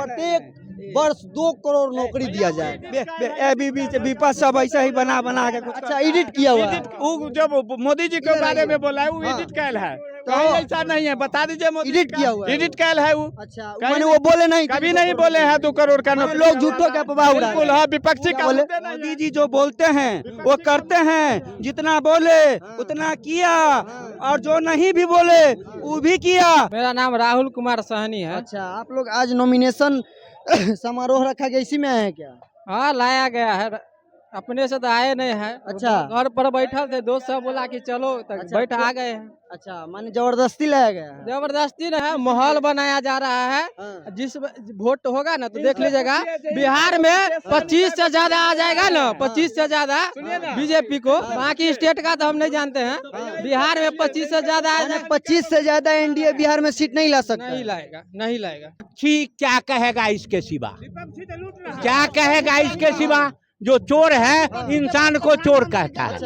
प्रत्येक वर्ष 2 करोड़ नौकरी दिया जाए। विपक्ष सब ऐसा ही बना बना के कुछ अच्छा, एडिट किया हुआ है। वो जब मोदी जी के बारे में बोला है वो एडिट कैल है, कहीं ऐसा नहीं है, बता दीजिए मोदी एडिट किया हुआ है। एडिट कैल है वो। अच्छा, मैंने वो बोले नहीं, कभी नहीं बोले हैं 2 करोड़ का मैंने लोग झूठों के अफवाह उड़ा बिल्कुल हाँ, विपक्षी का बोले? मोदी जी जो बोलते हैं वो करते हैं, जितना बोले उतना किया, और जो नहीं भी बोले वो भी किया। मेरा नाम राहुल कुमार सहनी है। अच्छा, आप लोग आज नॉमिनेशन समारोह रखा गया, इसी में आए हैं क्या? हाँ, लाया गया है, अपने से तो आए नहीं है। अच्छा। घर पर बैठल थे, दोस्त सब बोला कि चलो तो अच्छा, बैठ आ गए हैं। अच्छा, माने जबरदस्ती लाया गया है। जबरदस्ती नहीं है, माहौल बनाया जा रहा है। हाँ। जिस वोट होगा ना तो देख लीजिएगा, बिहार में 25 से ज्यादा आ जाएगा ना, 25 से ज्यादा बीजेपी को। बाकी स्टेट का तो हम नहीं जानते हैं, बिहार में 25 से ज्यादा आ जाएगा। 25 से ज्यादा एनडीए बिहार में सीट नहीं ला सकता। नहीं लाएगा, नहीं लाएगा। क्या कहेगा इसके सिवा, क्या कहेगा इसके सिवा? जो चोर है इंसान को चोर कहता है।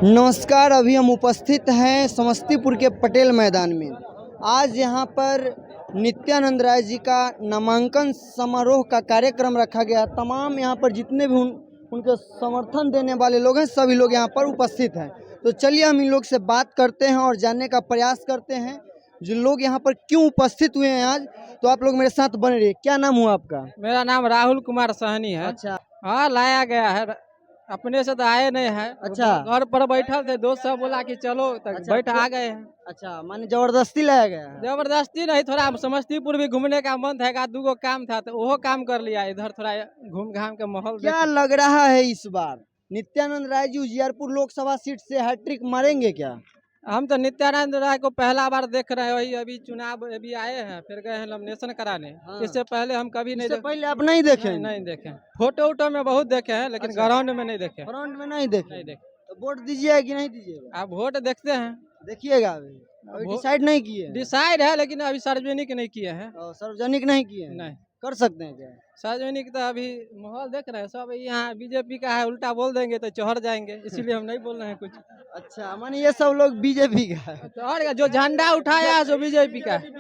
नमस्कार, अभी हम उपस्थित हैं समस्तीपुर के पटेल मैदान में। आज यहाँ पर नित्यानंद राय जी का नामांकन समारोह का कार्यक्रम रखा गया। तमाम यहाँ पर जितने भी उनके समर्थन देने वाले लोग हैं, सभी लोग यहाँ पर उपस्थित हैं। तो चलिए हम इन लोग से बात करते हैं और जानने का प्रयास करते हैं जो लोग यहाँ पर क्यों उपस्थित हुए हैं आज। तो आप लोग मेरे साथ बने रहिए। क्या नाम हुआ आपका? मेरा नाम राहुल कुमार सहनी है। अच्छा। हाँ, लाया गया है, अपने से तो आए नहीं है। अच्छा। घर पर बैठल थे, दोस्त सब बोला कि चलो तो अच्छा, बैठ आ गए हैं। अच्छा, माने जबरदस्ती लाया गया है। जबरदस्ती नहीं, थोड़ा समस्तीपुर भी घूमने का मन था, 2 काम था तो वो काम कर लिया। इधर थोड़ा घूम घाम के माहौल क्या लग रहा है इस बार नित्यानंद राय जी उजियारपुर लोकसभा सीट से हैट्रिक मारेंगे क्या? हम तो नित्यानंद राय को पहला बार देख रहे हैं। वही अभी चुनाव अभी आए हैं, फिर गए हैं नॉमिनेशन कराने। हाँ। इससे पहले हम कभी नहीं इससे पहले आप नहीं देखे? नहीं देखे। फोटो वोटो में बहुत देखे हैं, लेकिन अच्छा। ग्राउंड में नहीं देखे। फ्रंट में नहीं देखे? नहीं देखे। तो वोट दीजिएगा कि नहीं दीजिएगा? आप वोट देखते हैं, देखिएगा। अभी डिसाइड नहीं किए हैं? डिसाइड है, लेकिन अभी सार्वजनिक नहीं किए हैं। और सार्वजनिक नहीं किए हैं? नहीं कर सकते हैं क्या? सार्वजनिक तो अभी माहौल देख रहे हैं, सब यहाँ बीजेपी का है, उल्टा बोल देंगे तो चढ़ जाएंगे, इसीलिए हम नहीं बोल रहे हैं कुछ। अच्छा, माने ये सब लोग बीजेपी का है। तो और क्या, जो झंडा उठाया है सो बीजेपी का है।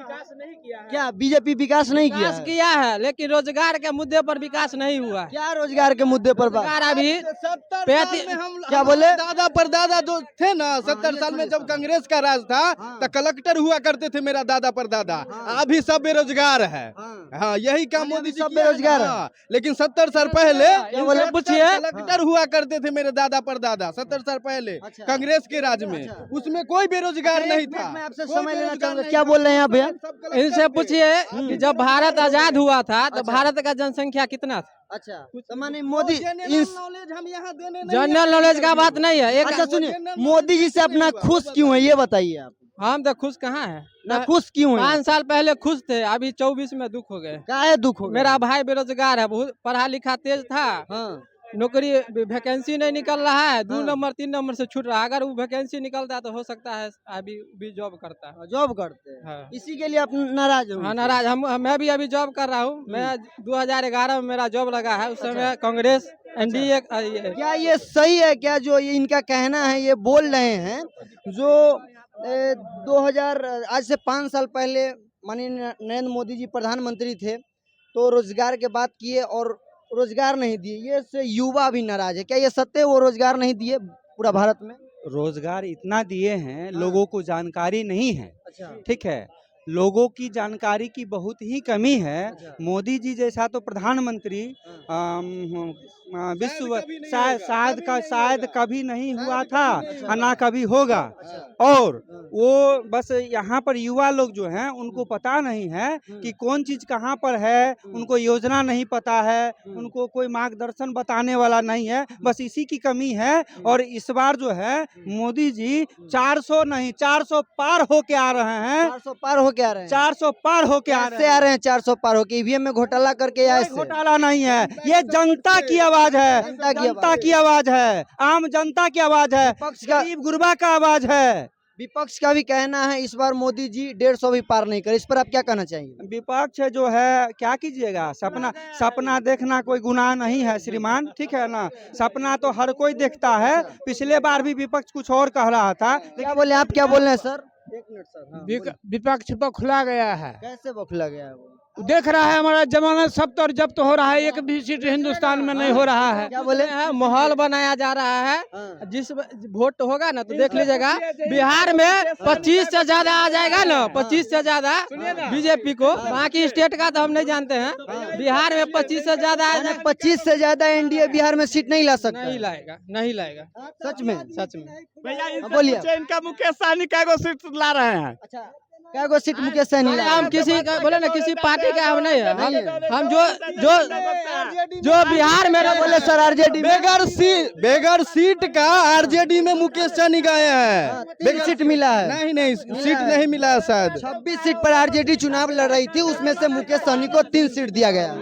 क्या बीजेपी विकास नहीं किया विकास है? किया है, लेकिन रोजगार के मुद्दे पर विकास नहीं हुआ है। क्या रोजगार के मुद्दे पर बात? रोजगार अभी 70 में हम क्या बोले? दादा परदादा जो थे ना, 70 साल में जब कांग्रेस का राज था तो कलेक्टर हुआ करते थे मेरा दादा परदादा। अभी सब बेरोजगार है। हाँ, यही काम मोदी जी सब किया है। बेरोजगार है। हाँ, लेकिन 70 साल पहले बोले? पूछिए। कलेक्टर हुआ करते थे मेरे दादा परदादा 70 साल पहले अच्छा। कांग्रेस के राज में। उसमें कोई बेरोजगार नहीं था। मैं आपसे कोई समय लेना बेरोजगार चाहूंगा। नहीं क्या था। बोल रहे हैं आप भैया? सब कलेक्टर इनसे पूछिए कि जब भारत आजाद हुआ था तो अच्छा। भारत का जनसंख्या कितना था? अच्छा, तो माने मोदी जनरल नॉलेज हम यहाँ देने नहीं जनरल आए नॉलेज हैं का अभी। बात नहीं है। एक अच्छा सुनिए, मोदी जी से अपना खुश क्यों है ये बताइए आप। हम तो खुश कहाँ है ना खुश क्यों है? 5 साल पहले खुश थे, अभी 24 में दुख हो गए। काहे दुख हो गया? मेरा भाई बेरोजगार है, बहुत पढ़ा लिखा तेज था, हाँ। नौकरी वैकेंसी नहीं निकल रहा है, 2 हाँ। नंबर 3 नंबर से छूट रहा है। अगर वो वैकेंसी निकलता है तो हो सकता है अभी भी जॉब करता है। जॉब करते हैं। हाँ। इसी के लिए आप नाराज हो? हाँ, नाराज मैं भी अभी जॉब कर रहा हूँ। मैं 2011 में मेरा जॉब लगा है, उस समय कांग्रेस एनडीए। क्या ये सही है क्या जो ये इनका कहना है, ये बोल रहे हैं जो 2000 आज से 5 साल पहले माननीय नरेंद्र मोदी जी प्रधानमंत्री थे तो रोजगार के बात किए और रोजगार नहीं दिए, ये से युवा भी नाराज है। क्या ये सत्य है वो रोजगार नहीं दिए पूरा भारत में? रोजगार इतना दिए हैं, लोगों को जानकारी नहीं है। अच्छा। ठीक है, लोगों की जानकारी की बहुत ही कमी है। अच्छा। मोदी जी जैसा तो प्रधानमंत्री विश्व शायद कभी नहीं हुआ था और ना कभी होगा। और वो बस यहाँ पर युवा लोग जो हैं उनको पता नहीं है कि कौन चीज कहाँ पर है, उनको योजना नहीं पता है, उनको कोई मार्गदर्शन बताने वाला नहीं है, बस इसी की कमी है। और इस बार जो है मोदी जी 400 नहीं 400 पार होके आ रहे हैं। 400 पार होके आ रहे हैं? 400 पार होके आ कैसे आ रहे हैं 400 पार होके? ईवीएम में घोटाला करके या ऐसे? घोटाला नहीं है, ये जनता की आवाज है, जनता की आवाज है, आम जनता की आवाज है, विपक्ष का गरीब गुरबा का आवाज है। विपक्ष का भी कहना है इस बार मोदी जी 150 भी पार नहीं करे, इस पर आप क्या कहना चाहेंगे? विपक्ष जो है क्या कीजिएगा, सपना देखना कोई गुनाह नहीं है श्रीमान, ठीक है ना। सपना तो हर कोई देखता है। पिछले बार भी विपक्ष कुछ और कह रहा था। क्या बोले आप? क्या बोल रहे हैं सर? एक मिनट सर। हाँ, बोलिए। विपक्ष बौखला गया है। कैसे बौखला गया है वो? देख रहा है हमारा जमानत सब तो जब्त हो रहा है, एक भी सीट हिंदुस्तान में नहीं हो रहा है। क्या बोले? माहौल बनाया जा रहा है। जिस वोट होगा ना तो देख लीजिएगा बिहार में 25 से ज्यादा आ जाएगा ना, 25 से ज्यादा बीजेपी को। बाकी स्टेट का तो हम नहीं जानते हैं। बिहार में 25 से ज्यादा आ जाएगा। 25 से ज्यादा एनडीए बिहार में सीट नहीं ला सकता। नहीं लाएगा, नहीं लाएगा। सच में? सच में। बोलिए। इनका मुकेश सहनी क्या सीट ला रहे हैं? अच्छा, क्या गो सीट मुकेश सहनी ला? हम किसी का बोले ना, किसी पार्टी का हम नहीं है। हम जो बिहार में बोले सर आरजेडी बेगर सीट का आरजेडी में मुकेश सहनी गए हैं। 3 सीट मिला है। नहीं सीट नहीं मिला है शायद। 26 सीट पर आरजेडी चुनाव लड़ रही थी, उसमें से मुकेश सहनी को 3 सीट दिया गया।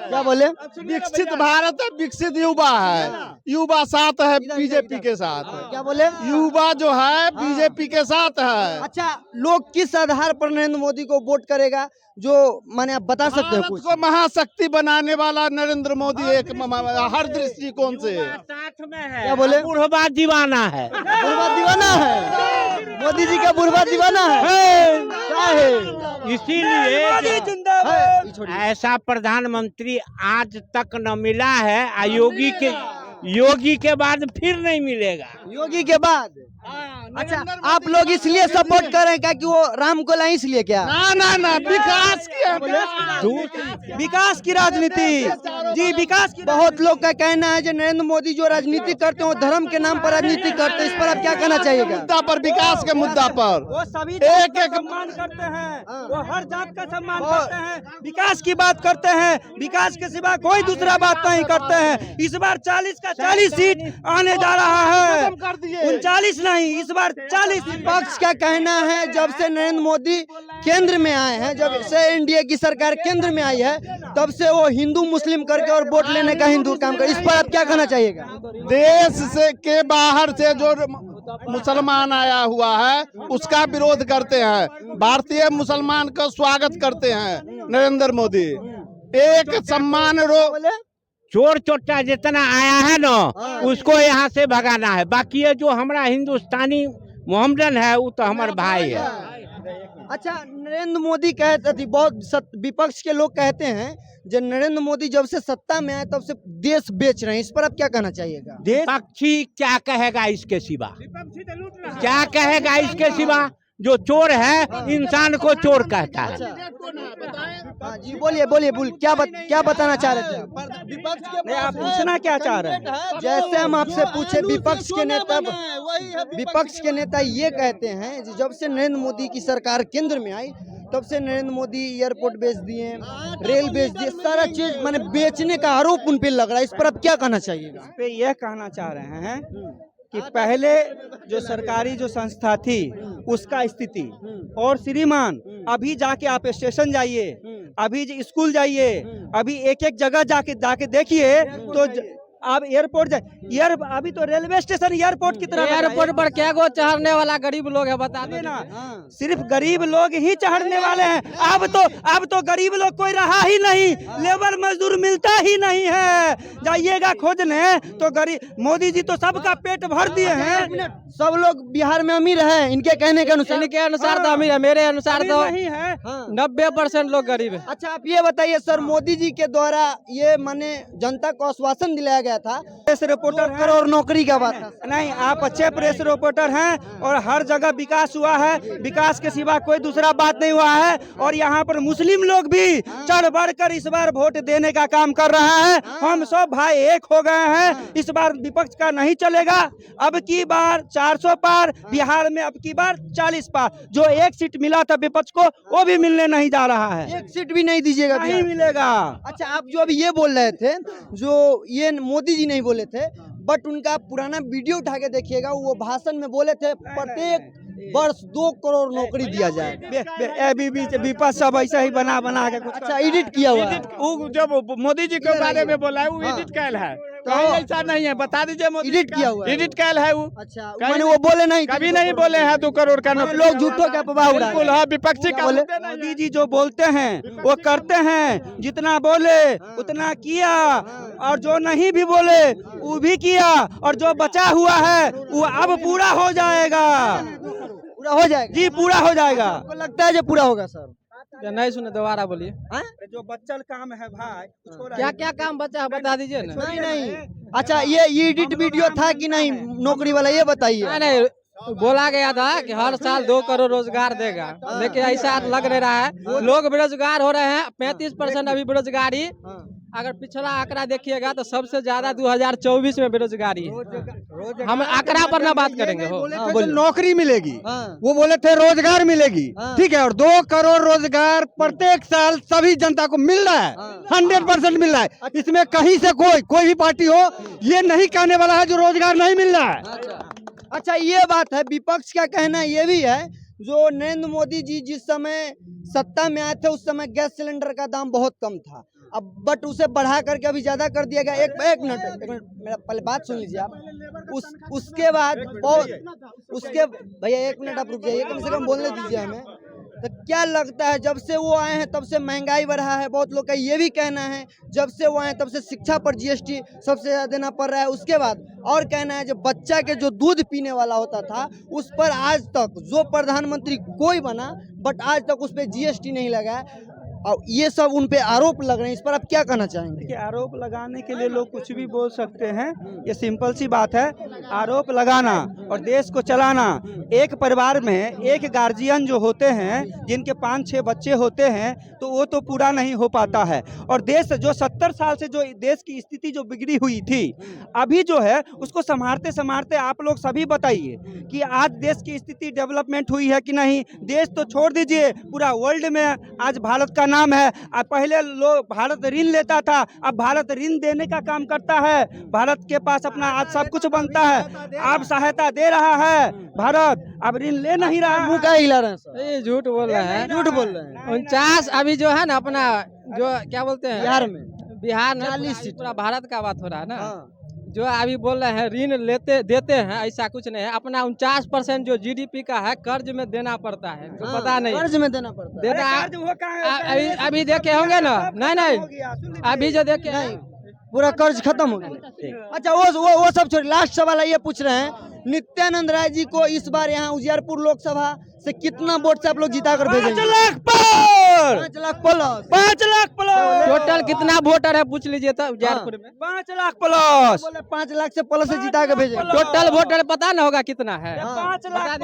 क्या बोले? विकसित भारत है, विकसित युवा है, युवा साथ है बीजेपी के साथ। क्या बोले? युवा जो है बीजेपी के साथ है। अच्छा, लोग किस आधार पर नरेंद्र मोदी को वोट करेगा, जो माने आप बता सकते हो भारत कुछ? को महाशक्ति बनाने वाला नरेंद्र मोदी एक हर दृष्टिकोण से। साथ में है। क्या बोले? बुढ़वा दीवाना है। बुढ़वा दीवाना है? मोदी जी का बुढ़वा दीवाना है? क्या है? इसीलिए है। ऐसा प्रधानमंत्री आज तक न मिला है। योगी के बाद फिर नहीं मिलेगा। योगी के बाद? अच्छा, आप लोग इसलिए सपोर्ट कर रहे हैं क्या कि वो राम को लाई, इसलिए क्या? ना विकास विकास की राजनीति जी, विकास की। बहुत लोग का कहना है जो नरेंद्र मोदी जो राजनीति करते हैं वो धर्म के नाम पर राजनीति करते हैं। इस पर आप क्या कहना चाहिएगा? मुद्दा पर, विकास के मुद्दा पर वो सभी एक सम्मान करते हैं, वो हर जात का सम्मान करते हैं, विकास की बात करते हैं, विकास के सिवा कोई दूसरा बात नहीं करते हैं। इस बार 40 का 40 सीट आने जा रहा है, 39 नहीं, इस बार 40। विपक्ष का कहना है जब से नरेंद्र मोदी केंद्र में आए हैं, जब से एनडीए की सरकार केंद्र में आई है, तब से वो हिंदू मुस्लिम करके और वोट लेने का हिंदू काम कर। इस पर आप क्या कहना चाहिएगा? देश से के बाहर से जो मुसलमान आया हुआ है उसका विरोध करते हैं, भारतीय मुसलमान का स्वागत करते हैं नरेंद्र मोदी। एक सम्मान चोर चोटा जितना आया है ना उसको यहाँ से भगाना है। बाकी ये जो हमारा हिंदुस्तानी मोहम्मदन है वो तो हमारे भाई है। अच्छा, नरेंद्र मोदी कहते थे, बहुत विपक्ष के लोग कहते हैं जब नरेंद्र मोदी जब से सत्ता में आए तब से देश बेच रहे हैं। इस पर आप क्या कहना चाहिएगा? पक्षी क्या कहेगा इसके सिवा? क्या कहेगा इसके सिवा? जो चोर है इंसान को चोर कहता है। हाँ जी, बोलिए क्या बताना चाह रहे थे? नहीं, आप पूछना क्या चाह रहे हैं? जैसे हम आपसे पूछे, विपक्ष के नेता ये कहते हैं कि जब से नरेंद्र मोदी की सरकार केंद्र में आई तब से नरेंद्र मोदी एयरपोर्ट बेच दिए, रेल बेच दिए, सारा चीज माने बेचने का आरोप उन पे लग रहा है। इस पर आप क्या कहना चाहिएगा? इस पे यह कहना चाह रहे हैं कि पहले जो सरकारी जो संस्था थी उसका स्थिति, और श्रीमान अभी जाके आप स्टेशन जाइए, अभी स्कूल जाइए, अभी एक जगह जाके देखिए तो आप एयरपोर्ट अभी तो रेलवे स्टेशन एयरपोर्ट की तरह। एयरपोर्ट पर क्या गो चढ़ने वाला गरीब लोग है, बता देना। सिर्फ गरीब लोग ही चढ़ने वाले हैं। अब तो गरीब लोग कोई रहा ही नहीं, लेबर मजदूर मिलता ही नहीं है। जाइएगा खोजने तो गरीब, मोदी जी तो सबका पेट भर दिए हैं। सब लोग बिहार में अमीर है इनके कहने के अनुसार। इनके अनुसार तो अमीर है, मेरे अनुसार तो नहीं है। 90% लोग गरीब है। अच्छा, आप ये बताइए सर, मोदी जी के द्वारा ये माने जनता को आश्वासन दिलाया गया था, प्रेस रिपोर्टर करोड़ नौकरी का बात था। नहीं, आप अच्छे प्रेस रिपोर्टर हैं और हर जगह विकास हुआ है, विकास के सिवा कोई दूसरा बात नहीं हुआ है। और यहाँ पर मुस्लिम लोग भी चढ़ बढ़ कर इस बार वोट देने का काम कर रहा है। हम सब भाई एक हो गए हैं। इस बार विपक्ष का नहीं चलेगा। अब की बार 400 पार, बिहार में अब की बार 40 पार। जो एक सीट मिला था विपक्ष को वो भी मिलने नहीं जा रहा है, एक सीट भी नहीं दीजिएगा? नहीं मिलेगा। अच्छा, आप जो अभी ये बोल रहे थे, जो ये मोदी जी नहीं बोले थे, बट उनका पुराना वीडियो उठा के देखिएगा, वो भाषण में बोले थे प्रत्येक वर्ष 2 करोड़ नौकरी दिया जाए। विपक्ष सब ऐसा ही बना के कुछ। अच्छा, एडिट किया हुआ है। जब मोदी जी के बारे में बोला है वो एडिट कैल है, कहीं ऐसा नहीं है। बता दीजिए मोदी एडिट किया हुआ है। एडिट कैल है वो। अच्छा, मैंने वो बोले नहीं, कभी नहीं बोले हैं 2 करोड़ का नौकरी। लोग झूठों का अफवाह उड़ा रहे हैं। विपक्षी का बोले मोदी जी जो बोलते हैं वो करते हैं, जितना बोले उतना किया, और जो नहीं भी बोले वो भी किया, और जो बचा हुआ है वो अब पूरा हो जाएगा। पूरा हो जाएगा जी, पूरा हो जाएगा। आपको लगता है जो पूरा होगा सर? या नहीं सुने दोबारा बोलिए। जो बच्चल काम है भाई, क्या क्या काम बचा है बता दीजिए ना। नहीं नहीं, अच्छा ये एडिट वीडियो था कि नहीं नौकरी वाला, ये बताइए। नहीं नहीं, बोला गया था कि हर साल 2 करोड़ रोजगार देगा, लेकिन ऐसा लग नहीं रहा है। लोग बेरोजगार हो रहे हैं, 35% अभी बेरोजगारी। अगर पिछला आंकड़ा देखिएगा तो सबसे ज्यादा 2024 में बेरोजगारी है। हम आंकड़ा पर ना बात करेंगे। हो नौकरी मिलेगी, हाँ। वो बोले थे रोजगार मिलेगी, हाँ। ठीक है। और 2 करोड़ रोजगार प्रत्येक साल सभी जनता को मिल रहा है, 100% मिल रहा है। इसमें कहीं से कोई भी पार्टी हो ये नहीं कहने वाला है जो रोजगार नहीं मिल रहा है। अच्छा ये बात है, विपक्ष का कहना ये भी है, जो नरेंद्र मोदी जी जिस समय सत्ता में आए थे उस समय गैस सिलेंडर का दाम बहुत कम था, अब बट उसे बढ़ा करके अभी ज्यादा कर दिया गया। एक मिनट मेरा पहले बात सुन लीजिए आप। उसके बाद उसके भैया 1 मिनट आप रुक जाइए, कम से कम बोलने दीजिए हमें। तो क्या लगता है जब से वो आए हैं तब से महंगाई बढ़ा है, बहुत लोग का ये भी कहना है जब से वो आए तब से शिक्षा पर जीएसटी सबसे ज्यादा देना पड़ रहा है। उसके बाद और कहना है जो बच्चा के जो दूध पीने वाला होता था उस पर आज तक जो प्रधानमंत्री कोई बना बट आज तक उस पर जीएसटी नहीं लगा है, और ये सब उन पे आरोप लग रहे हैं। इस पर आप क्या कहना चाहेंगे? कि आरोप लगाने के लिए लोग कुछ भी बोल सकते हैं, ये सिंपल सी बात है। आरोप लगाना और देश को चलाना, एक परिवार में एक गार्जियन जो होते हैं जिनके 5-6 बच्चे होते हैं तो वो तो पूरा नहीं हो पाता है। और देश जो 70 साल से जो देश की स्थिति जो बिगड़ी हुई थी, अभी जो है उसको संभालते संभालते आप लोग सभी बताइए कि आज देश की स्थिति डेवलपमेंट हुई है कि नहीं। देश तो छोड़ दीजिए, पूरा वर्ल्ड में आज भारत का नाम है। अब पहले लोग भारत ऋण लेता था, अब भारत ऋण देने का काम करता है। भारत के पास अपना आज सब कुछ बनता है, अब सहायता दे रहा है भारत, अब ऋण ले नहीं रहा है। मुंह का हिला रहे हैं सर? ये झूठ बोल रहे हैं, झूठ बोल रहे हैं। 49 अभी जो है ना अपना जो क्या बोलते हैं बिहार में बिहार में 40 सीट। पूरा भारत का बात हो रहा है ना। हाँ। जो अभी बोल रहे हैं ऋण देते हैं, ऐसा कुछ नहीं है। अपना 49% जो जीडीपी का है कर्ज में देना पड़ता है, तो पता नहीं कर्ज में देना पड़ता है। देना अभी देखे होंगे ना। नहीं अभी जो देखे नहीं पूरा कर्ज खत्म हो गया। अच्छा वो सब छोड़, लास्ट सवाल ये पूछ रहे हैं, नित्यानंद राय जी को इस बार यहाँ उजियारपुर लोकसभा से कितना वोट से आप लोग जिता कर भेजेंगे? 5 लाख पर 5 lakh plus. 5 lakh plus total कितना वोटर है पूछ लीजिए तो उजियारपुर में। 5 लाख प्लस, बोले 5 लाख से प्लस से जिता के भेजेंगे। टोटल वोटर पता ना होगा कितना है। 5 लाख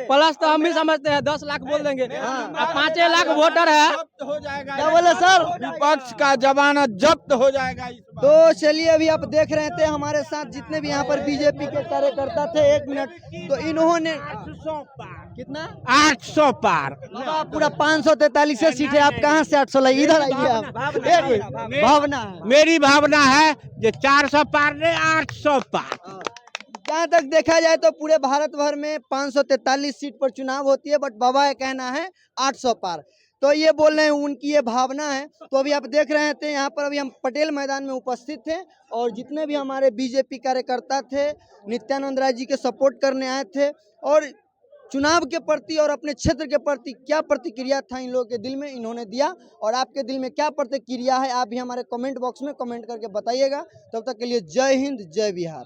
प्लस तो हम भी समझते हैं 10 लाख बोल देंगे। अब 5 लाख वोटर है। क्या बोले सर? विपक्ष का जमानत जब्त हो जाएगा। तो चलिए अभी आप देख रहे थे हमारे साथ जितने भी यहाँ पर बीजेपी के कार्यकर्ता थे, 1 मिनट, तो इन्होंने कितना 800 पार। बाबा पूरा 543 सीट है, आप कहाँ से 800 लाई? इधर आइए आप। एक मिनट, भावना है। मेरी भावना है जो 400 पार नहीं 800 पार। जहाँ तक देखा जाए तो पूरे भारत भर में 543 सीट पर चुनाव होती है, बट बाबा का कहना है 800 पार। तो ये बोल रहे हैं उनकी ये भावना है। तो अभी आप देख रहे थे यहाँ पर अभी हम पटेल मैदान में उपस्थित थे और जितने भी हमारे बीजेपी कार्यकर्ता थे नित्यानंद राय जी के सपोर्ट करने आए थे, और चुनाव के प्रति और अपने क्षेत्र के प्रति क्या प्रतिक्रिया था इन लोगों के दिल में, इन्होंने दिया। और आपके दिल में क्या प्रतिक्रिया है आप भी हमारे कमेंट बॉक्स में कमेंट करके बताइएगा। तब तक के लिए जय हिंद, जय बिहार।